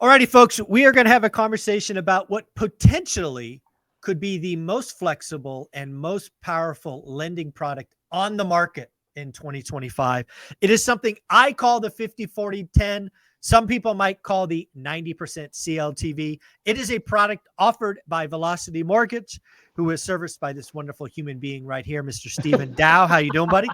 Alrighty, folks, we are going to have a conversation about what potentially could be the most flexible and most powerful lending product on the market in 2025. It is something I call the 50-40-10. Some people might call the 90% CLTV. It is a product offered by Velocity Mortgage, who is serviced by this wonderful human being right here, Mr. Stephen Dow. How you doing, buddy?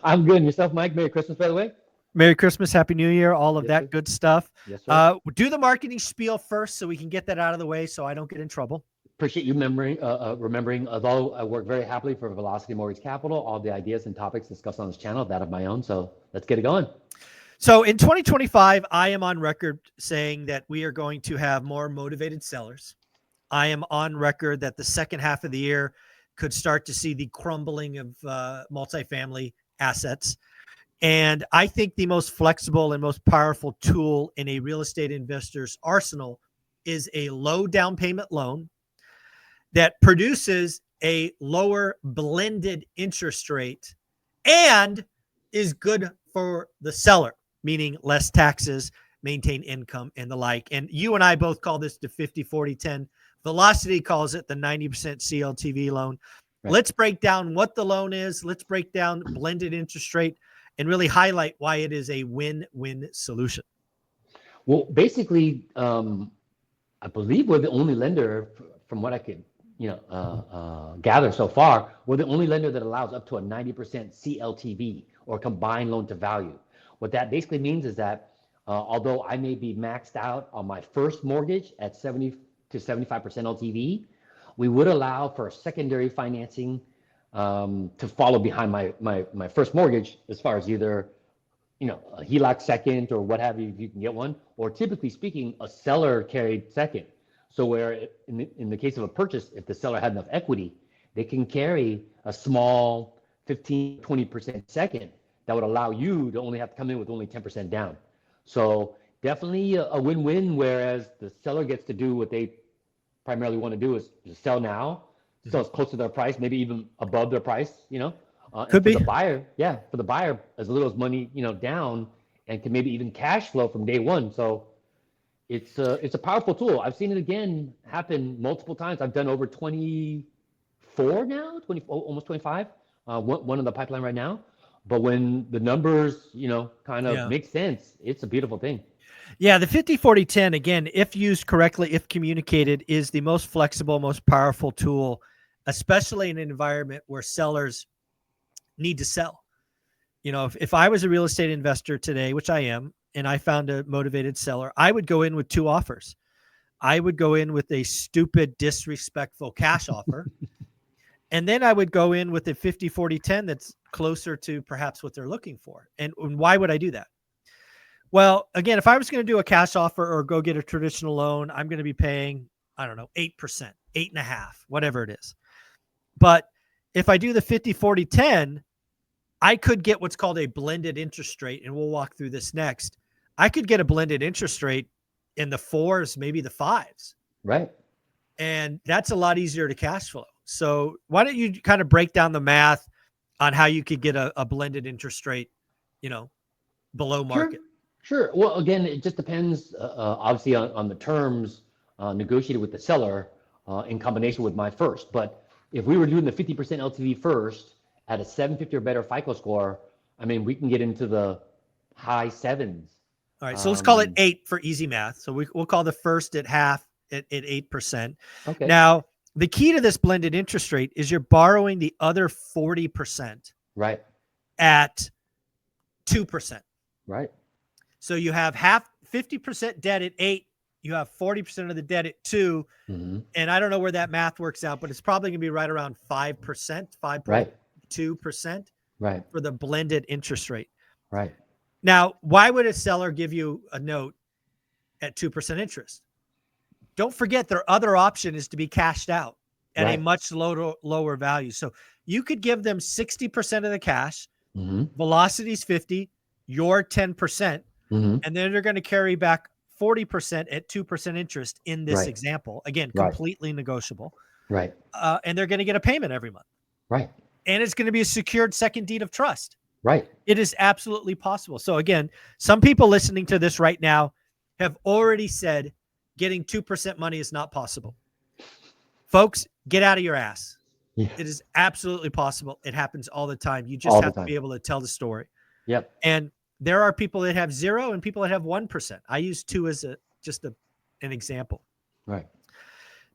I'm good. And yourself, Mike? Merry Christmas, by the way. Merry Christmas, Happy New Year, all of Yes, that sir. good stuff. Yes, sir. Do the marketing spiel first so we can get that out of the way so I don't get in trouble. Appreciate you remembering, although I work very happily for Velocity Mortgage Capital, all the ideas and topics discussed on this channel, that of my own. So let's get it going. So in 2025, I am on record saying that we are going to have more motivated sellers. I am on record that the second half of the year could start to see the crumbling of multifamily assets. And I think the most flexible and most powerful tool in a real estate investor's arsenal is a low down payment loan that produces a lower blended interest rate and is good for the seller, meaning less taxes, maintain income, and the like. And you and I both call this the 50-40-10. Velocity calls it the 90% CLTV loan. Right. Let's break down what the loan is. Let's break down blended interest rate and really highlight why it is a win-win solution. Well, basically, I believe we're the only lender, from what I could gather so far, we're the only lender that allows up to a 90% CLTV, or combined loan to value. What that basically means is that although I may be maxed out on my first mortgage at 70 to 75% LTV, we would allow for secondary financing to follow behind my first mortgage, as far as either a HELOC second or what have you, if you can get one, or typically speaking, a seller carried second. So where in the case of a purchase, if the seller had enough equity, they can carry a small 15, 20% second that would allow you to only have to come in with only 10% down. So definitely a win-win, whereas the seller gets to do what they primarily want to do, is to sell now, sell as close to their price, maybe even above their price, Could be. For the buyer, as little as money, down, and can maybe even cash flow from day one. So it's a powerful tool. I've seen it again happen multiple times. I've done over 24 now, almost 25, one in the pipeline right now. But when the numbers, kind of make sense, it's a beautiful thing. Yeah, the 50-40-10, again, if used correctly, if communicated, is the most flexible, most powerful tool, especially in an environment where sellers need to sell. If I was a real estate investor today, which I am, and I found a motivated seller, I would go in with two offers. I would go in with a stupid, disrespectful cash offer. And then I would go in with a 50-40-10 that's closer to perhaps what they're looking for. And why would I do that? Well, again, if I was going to do a cash offer or go get a traditional loan, I'm going to be paying, 8%, 8.5%, whatever it is. But if I do the 50-40-10, I could get what's called a blended interest rate, and we'll walk through this next. I could get a blended interest rate in the 4s, maybe the 5s. Right. And that's a lot easier to cash flow. So why don't you kind of break down the math on how you could get a blended interest rate, below market? Sure. Well, again, it just depends, obviously, on the terms negotiated with the seller in combination with my first. But if we were doing the 50% LTV first at a 750 or better FICO score, we can get into the high 7s. All right. So let's call it 8 for easy math. So we'll call the first at half at 8%. Okay. Now, the key to this blended interest rate is you're borrowing the other 40%. Right. At 2%. Right. So you have 50% debt at 8. You have 40% of the debt at 2. Mm-hmm. And I don't know where that math works out, but it's probably going to be right around 5%, 5.2%. Right. For the blended interest rate. Right. Now, why would a seller give you a note at 2% interest? Don't forget their other option is to be cashed out at a much lower value. So you could give them 60% of the cash, Velocity's 50, your 10%, and then they're going to carry back 40% at 2% interest in this example. Again, completely negotiable. Right. And they're going to get a payment every month. Right. And it's going to be a secured second deed of trust. Right. It is absolutely possible. So again, some people listening to this right now, have already said getting 2% money is not possible. Folks, get out of your ass. Yeah. It is absolutely possible. It happens all the time. You just All the have to time. be able to tell the story. Yep. And there are people that have 0 and people that have 1%. I use 2 as just an example. Right.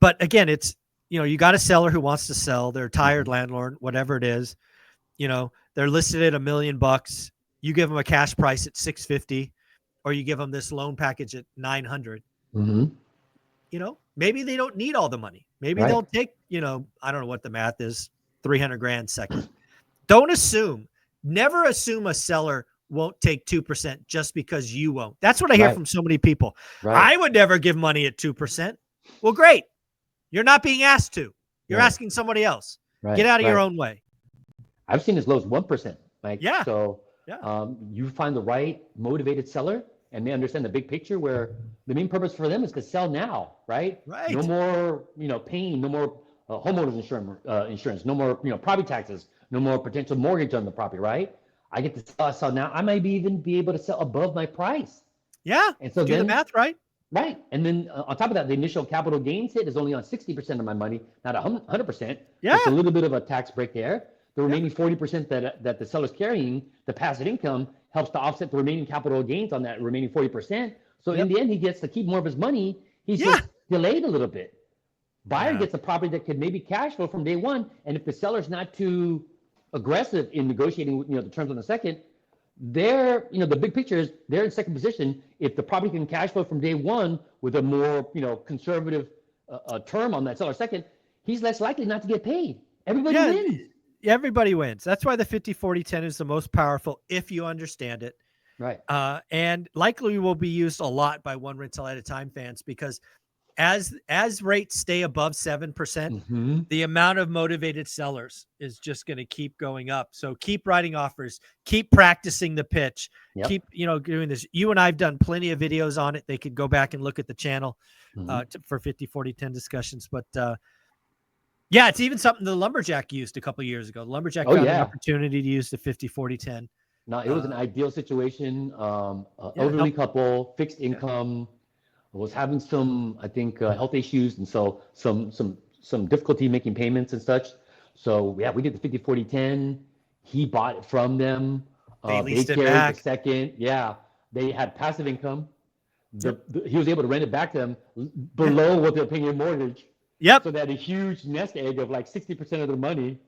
But again, it's, you got a seller who wants to sell. They're a tired landlord, whatever it is. They're listed at $1 million. You give them a cash price at 650, or you give them this loan package at 900. Maybe they don't need all the money. Maybe they'll take, I don't know what the math is, 300 grand second. Don't assume, never assume a seller won't take 2% just because you won't. That's what I hear from so many people. I would never give money at 2%. Well, great. You're not being asked to. You're asking somebody else. Get out of your own way. I've seen as low as 1%. Yeah. So you find the right motivated seller, and they understand the big picture, where the main purpose for them is to sell now, right? No more, pain, no more homeowners insurance, no more, property taxes, no more potential mortgage on the property, right? I get to sell now. I might even be able to sell above my price. Yeah. And so do the math right. Right. And then on top of that, the initial capital gains hit is only on 60% of my money, not 100%. Yeah. It's a little bit of a tax break there. The remaining 40% that the seller's carrying, the passive income, helps to offset the remaining capital gains on that remaining 40%. So in the end, he gets to keep more of his money. He's just delayed a little bit. Buyer gets a property that could maybe cash flow from day one. And if the seller's not too aggressive in negotiating, the terms on the second, they're, the big picture is they're in second position. If the property can cash flow from day one with a more, conservative term on that seller second, he's less likely not to get paid. Everybody wins. Everybody wins. That's why the 50-40-10 is the most powerful if you understand it. Right. And likely will be used a lot by One Rental at a Time fans, because as rates stay above 7%, the amount of motivated sellers is just going to keep going up. So keep writing offers, keep practicing the pitch, keep, doing this. You and I've done plenty of videos on it. They could go back and look at the channel for 50-40-10 discussions. But it's even something the Lumberjack used a couple of years ago. The Lumberjack found an opportunity to use the 50-40-10. No, it was an ideal situation. Elderly couple, fixed income, was having some, I think, health issues, and so some difficulty making payments and such. So we did the 50-40-10. He bought it from them. They leased it carried back. The second. Yeah, they had passive income. He was able to rent it back to them below what they're paying in mortgage. Yep. So they had a huge nest egg of like 60% of their money,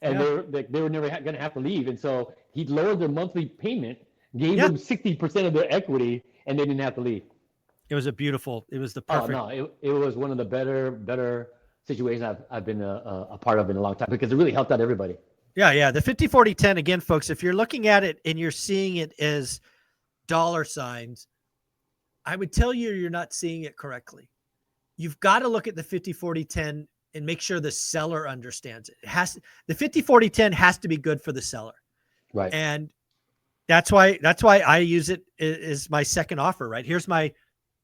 and they were never going to have to leave. And so he lowered their monthly payment, gave them 60% of their equity, and they didn't have to leave. It was the perfect. Oh, no, it was one of the better situations I've been a part of in a long time, because it really helped out everybody. Yeah. The 50-40-10, again, folks, if you're looking at it and you're seeing it as dollar signs, I would tell you you're not seeing it correctly. You've got to look at the 50-40-10 and make sure the seller understands it. The 50-40-10 has to be good for the seller. Right. And that's why I use it as my second offer, right? Here's my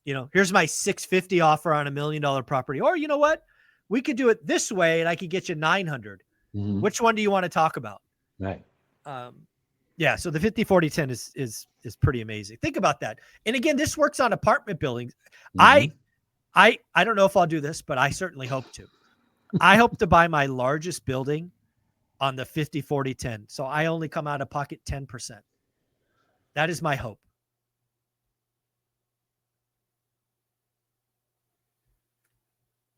650 offer on $1 million property. Or you know what? We could do it this way and I could get you 900. Which one do you want to talk about? Right. So the 50-40-10 is pretty amazing. Think about that. And again, this works on apartment buildings. I don't know if I'll do this, but I certainly hope to. I hope to buy my largest building on the 50-40-10. So I only come out of pocket 10%. That is my hope.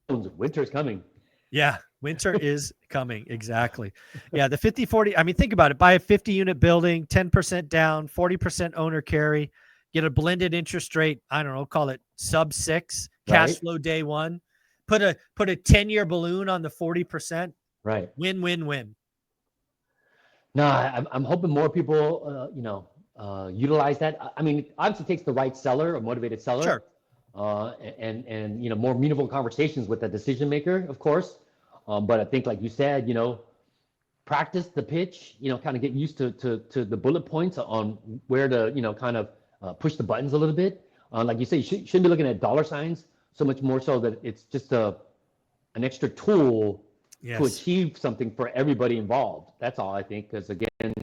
Winter's coming. Yeah, winter is coming. Exactly. Yeah, the 50-40. I mean, think about it. Buy a 50-unit building, 10% down, 40% owner carry, get a blended interest rate. I don't know, call it sub 6, cash flow day one. Put a 10-year balloon on the 40%. Right. Win, win, win. No, I'm hoping more people, utilize that. I mean, obviously it takes the right seller, a motivated seller. Sure. And more meaningful conversations with the decision maker, of course. But I think, like you said, practice the pitch, kind of get used to the bullet points on where to, kind of push the buttons a little bit. Like you say, you shouldn't be looking at dollar signs so much more so that it's just an extra tool to achieve something for everybody involved. That's all I think. Because again,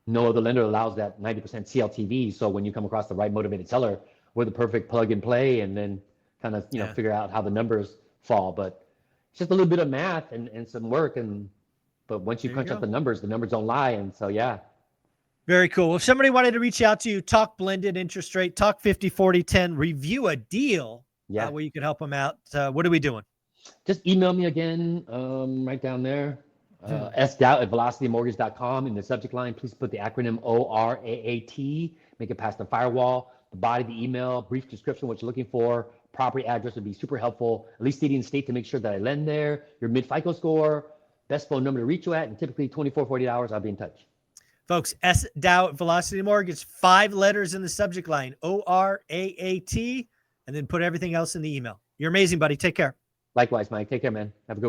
No other lender allows that 90% CLTV. So when you come across the right motivated seller, we're the perfect plug and play, and then kind of, Yeah. figure out how the numbers fall. But it's just a little bit of math and some work. But once you There you crunch go. up the numbers don't lie. And so, yeah. Very cool. Well, if somebody wanted to reach out to you, talk blended interest rate, talk 50, 40, 10, review a deal Yeah. where you could help them out. What are we doing? Just email me again, right down there. sdoubt@velocitymortgage.com. In the subject line, please put the acronym ORAAT. Make it past the firewall. The body of the email, brief description, what you're looking for. Property address would be super helpful. At least stating the state to make sure that I lend there. Your mid FICO score, best phone number to reach you at, and typically 24, 48 hours, I'll be in touch. Folks, SDoubt Velocity Mortgage, 5 letters in the subject line, ORAAT, and then put everything else in the email. You're amazing, buddy. Take care. Likewise, Mike. Take care, man. Have a good week.